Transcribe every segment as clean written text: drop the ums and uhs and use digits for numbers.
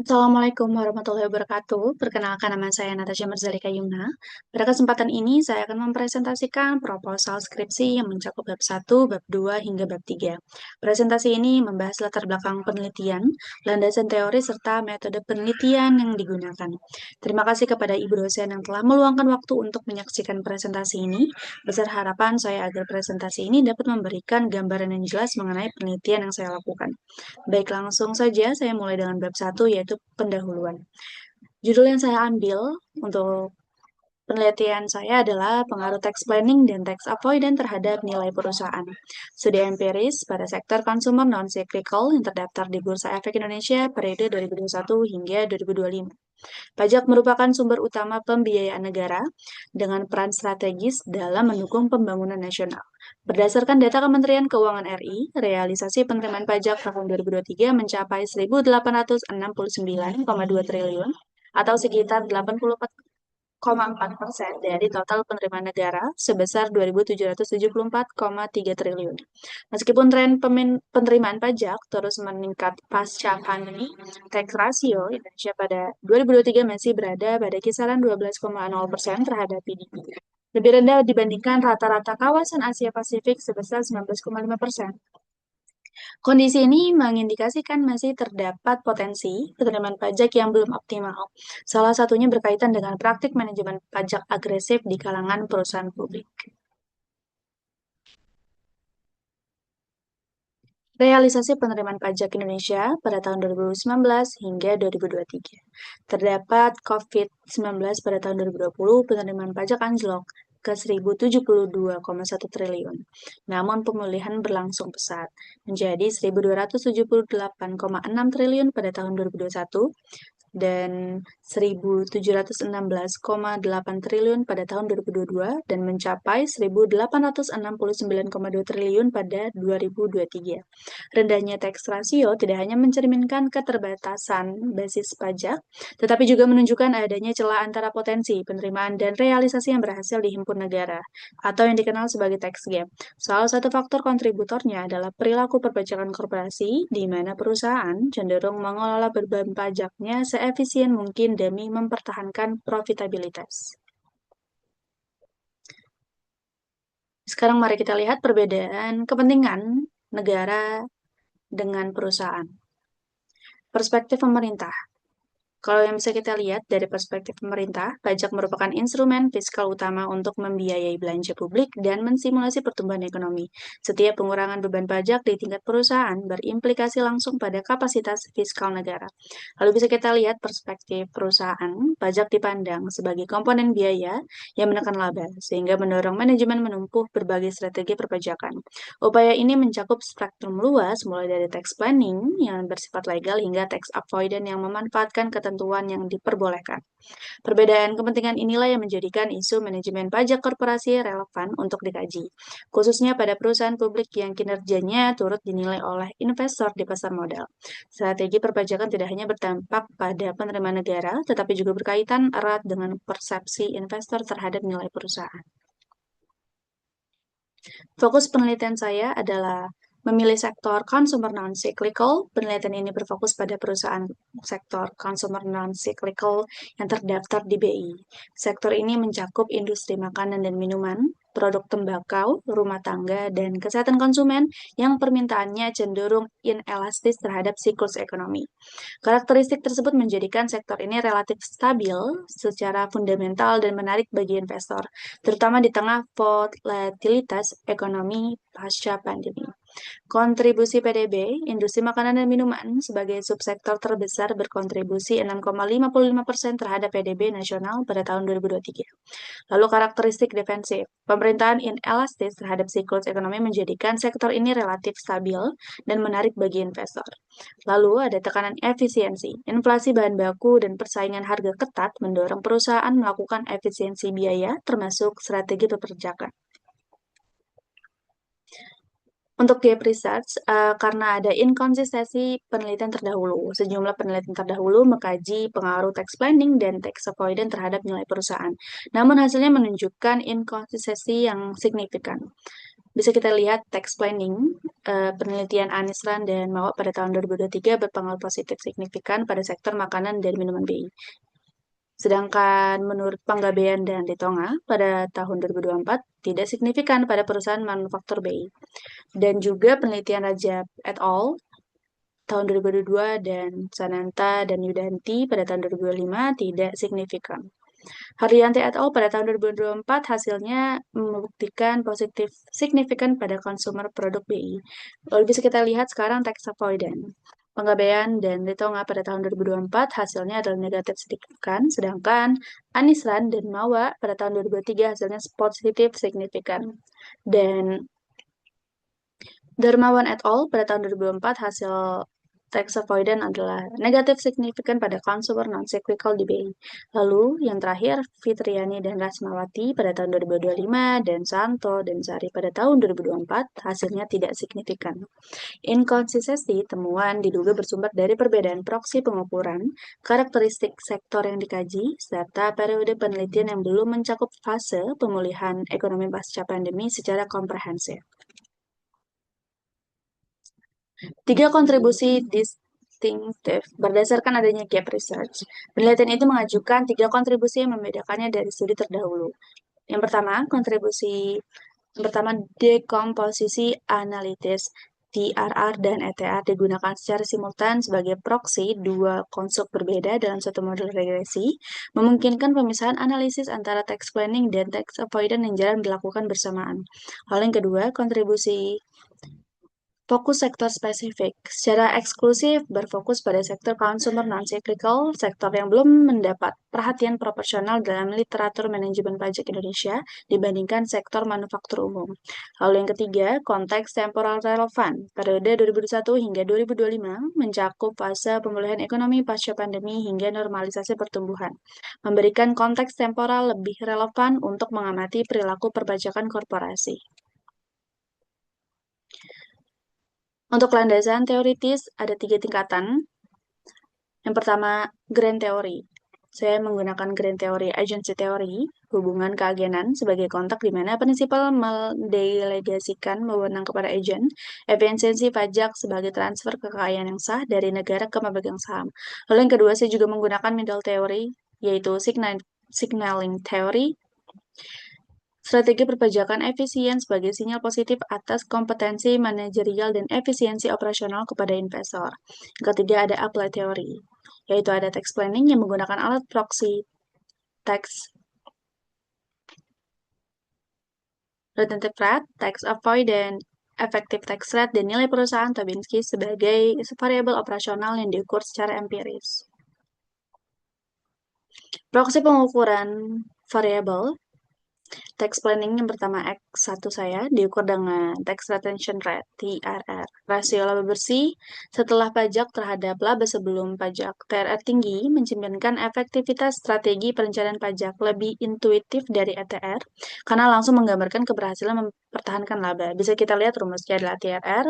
Assalamualaikum warahmatullahi wabarakatuh. Perkenalkan nama saya Natasha Merzalika Yumna. Pada kesempatan ini saya akan mempresentasikan proposal skripsi yang mencakup bab 1, bab 2, hingga bab 3. Presentasi ini membahas latar belakang penelitian, landasan teori, serta metode penelitian yang digunakan. Terima kasih kepada Ibu dosen yang telah meluangkan waktu untuk menyaksikan presentasi ini. Besar harapan saya agar presentasi ini dapat memberikan gambaran yang jelas mengenai penelitian yang saya lakukan. Baik, langsung saja saya mulai dengan bab 1 yaitu pendahuluan. Judul yang saya ambil untuk penelitian saya adalah pengaruh tax planning dan tax avoidance terhadap nilai perusahaan. Studi empiris pada sektor consumer non-cyclical yang terdaftar di Bursa Efek Indonesia periode 2021 hingga 2025. Pajak merupakan sumber utama pembiayaan negara dengan peran strategis dalam mendukung pembangunan nasional. Berdasarkan data Kementerian Keuangan RI, realisasi penerimaan pajak tahun 2023 mencapai 1.869,2 triliun atau sekitar 84,4% dari total penerimaan negara sebesar 2.774,3 triliun. Meskipun tren penerimaan pajak terus meningkat pasca pandemi, tax ratio Indonesia pada 2023 masih berada pada kisaran 12,0% terhadap PDB. Lebih rendah dibandingkan rata-rata kawasan Asia Pasifik sebesar 19,5%. Kondisi ini mengindikasikan masih terdapat potensi penerimaan pajak yang belum optimal. Salah satunya berkaitan dengan praktik manajemen pajak agresif di kalangan perusahaan publik. Realisasi penerimaan pajak Indonesia pada tahun 2019 hingga 2023. Terdapat COVID-19 pada tahun 2020, penerimaan pajak anjlok ke 1.072,1 triliun. Namun pemulihan berlangsung pesat, menjadi 1.278,6 triliun pada tahun 2021 dan 1.716,8 triliun pada tahun 2022 dan mencapai 1.869,2 triliun pada 2023. Rendahnya tax ratio tidak hanya mencerminkan keterbatasan basis pajak, tetapi juga menunjukkan adanya celah antara potensi penerimaan dan realisasi yang berhasil dihimpun negara, atau yang dikenal sebagai tax gap. Salah satu faktor kontributornya adalah perilaku perpajakan korporasi, di mana perusahaan cenderung mengelola beban pajaknya seefisien mungkin demi mempertahankan profitabilitas. Sekarang mari kita lihat perbedaan kepentingan negara dengan perusahaan. Perspektif pemerintah. Kalau yang bisa kita lihat dari perspektif pemerintah, pajak merupakan instrumen fiskal utama untuk membiayai belanja publik dan mensimulasi pertumbuhan ekonomi. Setiap pengurangan beban pajak di tingkat perusahaan berimplikasi langsung pada kapasitas fiskal negara. Lalu bisa kita lihat perspektif perusahaan, pajak dipandang sebagai komponen biaya yang menekan laba, sehingga mendorong manajemen menempuh berbagai strategi perpajakan. Upaya ini mencakup spektrum luas, mulai dari tax planning yang bersifat legal hingga tax avoidance yang memanfaatkan ketentuan yang diperbolehkan. Perbedaan kepentingan inilah yang menjadikan isu manajemen pajak korporasi relevan untuk dikaji, khususnya pada perusahaan publik yang kinerjanya turut dinilai oleh investor di pasar modal. Strategi perpajakan tidak hanya berdampak pada penerimaan negara, tetapi juga berkaitan erat dengan persepsi investor terhadap nilai perusahaan. Fokus penelitian saya adalah memilih sektor consumer non-cyclical. Penelitian ini berfokus pada perusahaan sektor consumer non-cyclical yang terdaftar di BI. Sektor ini mencakup industri makanan dan minuman, produk tembakau, rumah tangga, dan kesehatan konsumen yang permintaannya cenderung inelastis terhadap siklus ekonomi. Karakteristik tersebut menjadikan sektor ini relatif stabil secara fundamental dan menarik bagi investor, terutama di tengah volatilitas ekonomi pasca pandemi. Kontribusi PDB, industri makanan dan minuman sebagai subsektor terbesar berkontribusi 6,55% terhadap PDB nasional pada tahun 2023. Lalu karakteristik defensif, pemerintahan inelastis terhadap siklus ekonomi menjadikan sektor ini relatif stabil dan menarik bagi investor. Lalu ada tekanan efisiensi, inflasi bahan baku dan persaingan harga ketat mendorong perusahaan melakukan efisiensi biaya termasuk strategi perpajakan. Untuk gap research, karena ada inkonsistensi penelitian terdahulu. Sejumlah penelitian terdahulu mengkaji pengaruh tax planning dan tax avoidance terhadap nilai perusahaan. Namun hasilnya menunjukkan inkonsistensi yang signifikan. Bisa kita lihat tax planning, penelitian Anisran dan Mawak pada tahun 2023 berpengaruh positif signifikan pada sektor makanan dan minuman BI. Sedangkan menurut Panggabean dan Ritonga pada tahun 2024 tidak signifikan pada perusahaan manufaktur BI. Dan juga penelitian Rajab et al. Tahun 2022 dan Sananta dan Yudanti pada tahun 2025 tidak signifikan. Haryanti et al. Pada tahun 2024 hasilnya membuktikan positif signifikan pada konsumer produk BI. Lalu bisa kita lihat sekarang tax avoidance. Penggabean dan Ritonga pada tahun 2024 hasilnya adalah negatif signifikan, sedangkan Anisran dan Mawa pada tahun 2023 hasilnya positif signifikan. Dan Darmawan et al. Pada tahun 2004 hasil tax avoidance adalah negatif signifikan pada consumer non-cyclical di BI. Lalu yang terakhir Fitriani dan Rasmawati pada tahun 2025 dan Santo dan Sari pada tahun 2024 hasilnya tidak signifikan. Inkonsistensi temuan diduga bersumber dari perbedaan proksi pengukuran, karakteristik sektor yang dikaji, serta periode penelitian yang belum mencakup fase pemulihan ekonomi pasca pandemi secara komprehensif. Tiga kontribusi distinktif berdasarkan adanya gap research. Penelitian itu mengajukan tiga kontribusi yang membedakannya dari studi terdahulu. Yang pertama, dekomposisi analitis. TRR dan ETR digunakan secara simultan sebagai proksi dua konstruk berbeda dalam satu model regresi, memungkinkan pemisahan analisis antara tax planning dan tax avoidance yang jarang dilakukan bersamaan. Hal yang kedua, kontribusi fokus sektor spesifik. Secara eksklusif berfokus pada sektor consumer non-cyclical, sektor yang belum mendapat perhatian proporsional dalam literatur manajemen pajak Indonesia dibandingkan sektor manufaktur umum. Lalu yang ketiga, konteks temporal relevan. Periode 2021 hingga 2025 mencakup fase pemulihan ekonomi pasca pandemi hingga normalisasi pertumbuhan, memberikan konteks temporal lebih relevan untuk mengamati perilaku perpajakan korporasi. Untuk landasan teoritis ada tiga tingkatan. Yang pertama, grand theory. Saya menggunakan grand theory, agency theory, hubungan keagenan sebagai kontak di mana prinsipal mendelegasikan wewenang kepada agen, efisiensi pajak sebagai transfer kekayaan yang sah dari negara ke pemegang saham. Lalu yang kedua, saya juga menggunakan middle theory, yaitu signaling theory, strategi perpajakan efisien sebagai sinyal positif atas kompetensi manajerial dan efisiensi operasional kepada investor. Yang ketiga ada apply theory, yaitu ada tax planning yang menggunakan alat proxy tax retentive rate, tax avoidance, effective tax rate, dan nilai perusahaan Tobinski sebagai variabel operasional yang diukur secara empiris. Proksi pengukuran variabel tax planning yang pertama X1 saya diukur dengan tax retention rate TRR. Rasio laba bersih setelah pajak terhadap laba sebelum pajak. TRR tinggi mencerminkan efektivitas strategi perencanaan pajak lebih intuitif dari ETR karena langsung menggambarkan keberhasilan mempertahankan laba. Bisa kita lihat rumusnya adalah TRR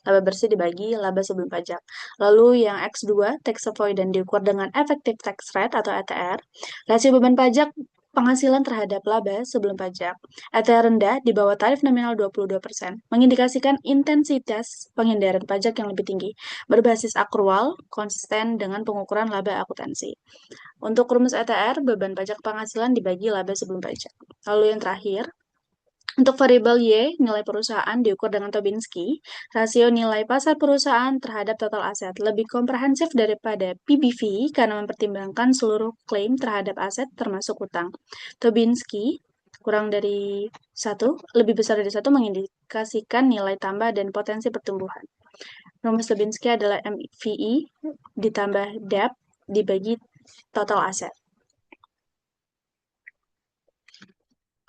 laba bersih dibagi laba sebelum pajak. Lalu yang X2, tax avoidance diukur dengan effective tax rate atau ETR. Rasio beban pajak penghasilan terhadap laba sebelum pajak. ETR rendah di bawah tarif nominal 22%, mengindikasikan intensitas penghindaran pajak yang lebih tinggi, berbasis akrual, konsisten dengan pengukuran laba akuntansi. Untuk rumus ETR, beban pajak penghasilan dibagi laba sebelum pajak. Lalu yang terakhir, untuk variabel Y, nilai perusahaan diukur dengan Tobinski, rasio nilai pasar perusahaan terhadap total aset lebih komprehensif daripada PBV karena mempertimbangkan seluruh klaim terhadap aset termasuk utang. Tobinski kurang dari 1, lebih besar dari 1 mengindikasikan nilai tambah dan potensi pertumbuhan. Rumus Tobinski adalah MVI ditambah DAP dibagi total aset.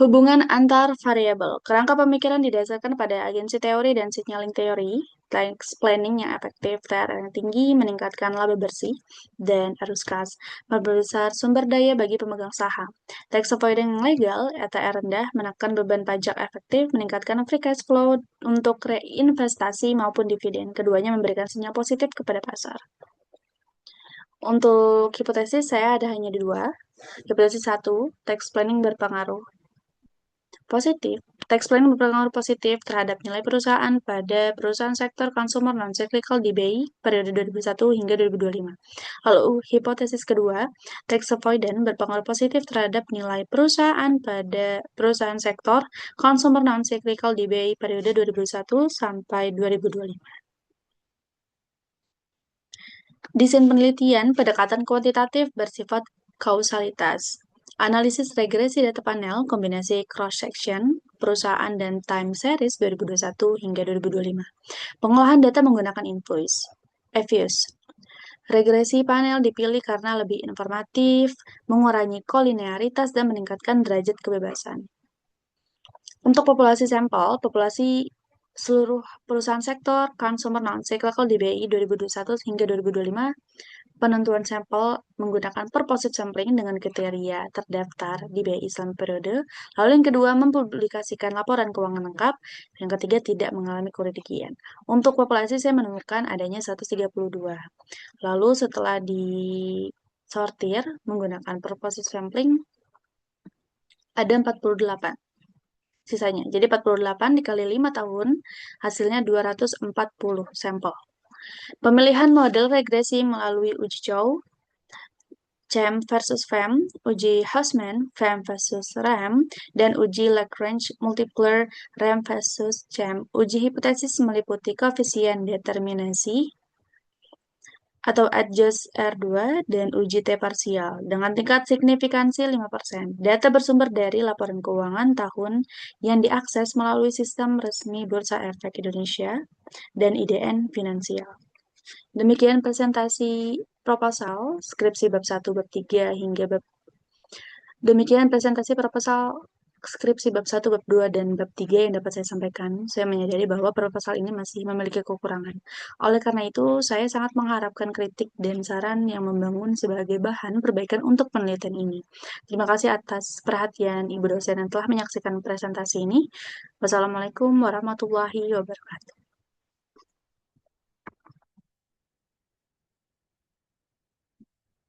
Hubungan antar variabel. Kerangka pemikiran didasarkan pada agensi teori dan signaling teori. Tax planning yang efektif, TRR yang tinggi, meningkatkan laba bersih, dan arus kas, memperbesar sumber daya bagi pemegang saham. Tax avoidance yang legal, ETR rendah, menekan beban pajak efektif, meningkatkan free cash flow untuk reinvestasi maupun dividen. Keduanya memberikan sinyal positif kepada pasar. Untuk hipotesis, saya ada hanya dua. Hipotesis 1, tax planning berpengaruh Positif. Tax planning berpengaruh positif terhadap nilai perusahaan pada perusahaan sektor consumer non-cyclical di BI periode 2001 hingga 2025. Lalu, hipotesis kedua, tax avoidance berpengaruh positif terhadap nilai perusahaan pada perusahaan sektor consumer non-cyclical di BI periode 2001 sampai 2025. Desain penelitian pendekatan kuantitatif bersifat kausalitas. Analisis regresi data panel kombinasi cross-section, perusahaan dan time series 2021 hingga 2025. Pengolahan data menggunakan invoice. EViews. Regresi panel dipilih karena lebih informatif, mengurangi kolinearitas, dan meningkatkan derajat kebebasan. Untuk populasi sampel, populasi seluruh perusahaan sektor consumer non-cyclical di BI 2021 hingga 2025, penentuan sampel menggunakan purposive sampling dengan kriteria terdaftar di BI selama periode. Lalu yang kedua, mempublikasikan laporan keuangan lengkap. Yang ketiga, tidak mengalami kerugian. Untuk populasi saya menemukan adanya 132. Lalu setelah disortir menggunakan purposive sampling, ada 48 sisanya. Jadi 48 dikali 5 tahun, hasilnya 240 sampel. Pemilihan model regresi melalui uji Chow, CHAM versus FEM, uji Hausman, FEM versus RAM, dan uji Lagrange multiplier RAM versus CHAM. Uji hipotesis meliputi koefisien determinasi atau adjust R2 dan uji T parsial dengan tingkat signifikansi 5%. Data bersumber dari laporan keuangan tahun yang diakses melalui sistem resmi Bursa Efek Indonesia dan IDN Finansial. Demikian presentasi proposal skripsi bab 1, bab 3 hingga bab Demikian presentasi proposal skripsi bab 1, bab 2, dan bab 3 yang dapat saya sampaikan. Saya menyadari bahwa proposal ini masih memiliki kekurangan. Oleh karena itu, saya sangat mengharapkan kritik dan saran yang membangun sebagai bahan perbaikan untuk penelitian ini. Terima kasih atas perhatian Ibu dosen yang telah menyaksikan presentasi ini. Wassalamualaikum warahmatullahi wabarakatuh.